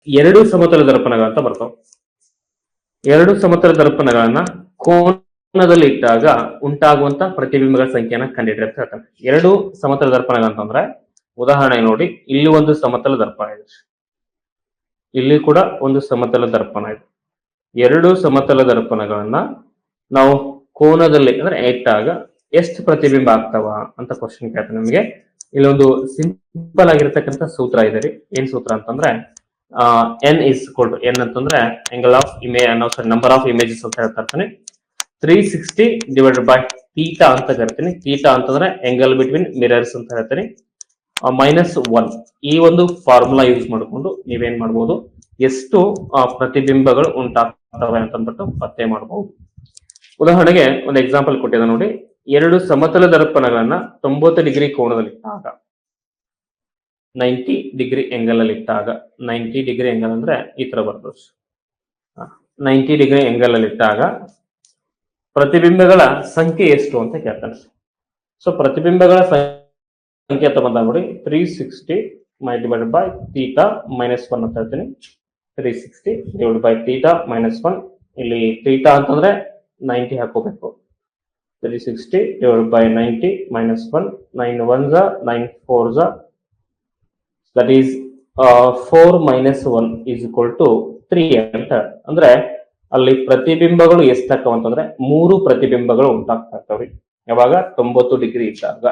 ಎರಡು ಸಮತಲ ದರ್ಪಣಗಳು ಅಂತ ಬರ್ತಾವ. ಎರಡು ಸಮತಲ ದರ್ಪಣಗಳನ್ನ ಕೋನದಲ್ಲಿ ಇಟ್ಟಾಗ ಉಂಟಾಗುವಂತ ಪ್ರತಿಬಿಂಬಗಳ ಸಂಖ್ಯೆಯನ್ನ ಕಂಡಿಡ್ರಿ ಅಂತ ಹೇಳ್ತಾನೆ. ಎರಡು ಸಮತಲ ದರ್ಪಣಗಳು ಅಂತಂದ್ರೆ ಉದಾಹರಣೆ ನೋಡಿ, ಇಲ್ಲಿ ಒಂದು ಸಮತಲ ದರ್ಪಣ ಇದೆ, ಇಲ್ಲಿ ಕೂಡ ಒಂದು ಸಮತಲ ದರ್ಪಣ ಇದೆ. ಎರಡು ಸಮತಲ ದರ್ಪಣಗಳನ್ನ ನಾವು ಕೋನದಲ್ಲಿ ಅಂದ್ರೆ ಇಟ್ಟಾಗ ಎಷ್ಟು ಪ್ರತಿಬಿಂಬ ಆಗ್ತಾವ ಅಂತ ಕ್ವಶನ್ ಕೇಳ್ತಾನೆ ನಿಮಗೆ. ಇಲ್ಲೊಂದು ಸಿಂಪಲ್ ಆಗಿರ್ತಕ್ಕಂಥ ಸೂತ್ರ ಇದೆ ರೀ. ಏನ್ ಸೂತ್ರ ಅಂತಂದ್ರೆ ಎನ್ ಇಸ್ ಕೊಲ್ಟು ಎನ್ ಅಂತಂದ್ರೆ angle of image number of images ಅಂತ ಹೇಳ್ತಾ ಇರ್ತಾನೆ. 360 ಡಿವೈಡೆಡ್ ಬೈ ಥೀಟಾ ಅಂತ ಕರಿತೀನಿ. ಥೀಟಾ ಅಂತಂದ್ರೆ ಆಂಗಲ್ ಬಿಟ್ವೀನ್ ಮಿರರ್ಸ್ ಅಂತ ಹೇಳ್ತೀನಿ. -1 ಈ ಒಂದು ಫಾರ್ಮುಲಾ ಯೂಸ್ ಮಾಡಿಕೊಂಡು ನೀವೇನ್ ಮಾಡ್ಬೋದು, ಎಷ್ಟು ಪ್ರತಿಬಿಂಬಗಳು ಉಂಟಾಗ್ತವೆ ಅಂತಂದ್ಬಿಟ್ಟು ಪತ್ತೆ ಮಾಡಬಹುದು. ಉದಾಹರಣೆಗೆ ಒಂದು ಎಕ್ಸಾಂಪಲ್ ಕೊಟ್ಟಿದೆ ನೋಡಿ. ಎರಡು ಸಮತಲ ದರ್ಪಣಗಳನ್ನ 90 ಡಿಗ್ರಿ ಕೋನದಲ್ಲಿ ಇಟ್ಟಾಗ, 90 ಡಿಗ್ರಿ ಎಂಗಲ್ ಅಲ್ಲಿ ಇಟ್ಟಾಗ, 90 ಡಿಗ್ರಿ ಎಂಗಲ್ ಅಂದ್ರೆ ಈ ತರ ಬರ್ತದೆ. 90 ಡಿಗ್ರಿ ಎಂಗಲ್ ಅಲ್ಲಿ ಇಟ್ಟಾಗ ಪ್ರತಿಬಿಂಬಗಳ ಸಂಖ್ಯೆ ಎಷ್ಟು ಅಂತ ಕೇಳ್ತಾನೆ. ಸೊ ಪ್ರತಿಬಿಂಬಗಳ ಸಂಖ್ಯೆ ಅಂತ ಬಂದಾಗ ನೋಡಿ, 360 ಡಿವೈಡೆಡ್ ಬೈ ಥೀಟಾ -1 ಅಂತ ಹೇಳ್ತೀನಿ. 360 ಡಿವೈಡೆಡ್ ಬೈ ಥೀಟಾ -1. ಇಲ್ಲಿ ಥೀಟಾ ಅಂತಂದ್ರೆ 90 ಹಾಕೋಬೇಕು. 360 divided by 90 minus 1, 9 ones are 9 fours are, that is 4 minus 1 is equal to 3 ಅಂತ. ಅಂದ್ರೆ ಅಲ್ಲಿ ಪ್ರತಿಬಿಂಬಗಳು ಎಷ್ಟಾಗ್ತಾವ ಅಂತಂದ್ರೆ 3 ಪ್ರತಿಬಿಂಬಗಳು ಉಂಟಾಗ್ತಾ ಇರ್ತಾವ್ರಿ ಯಾವಾಗ 90 ಡಿಗ್ರಿ ಇದ್ದಾಗ.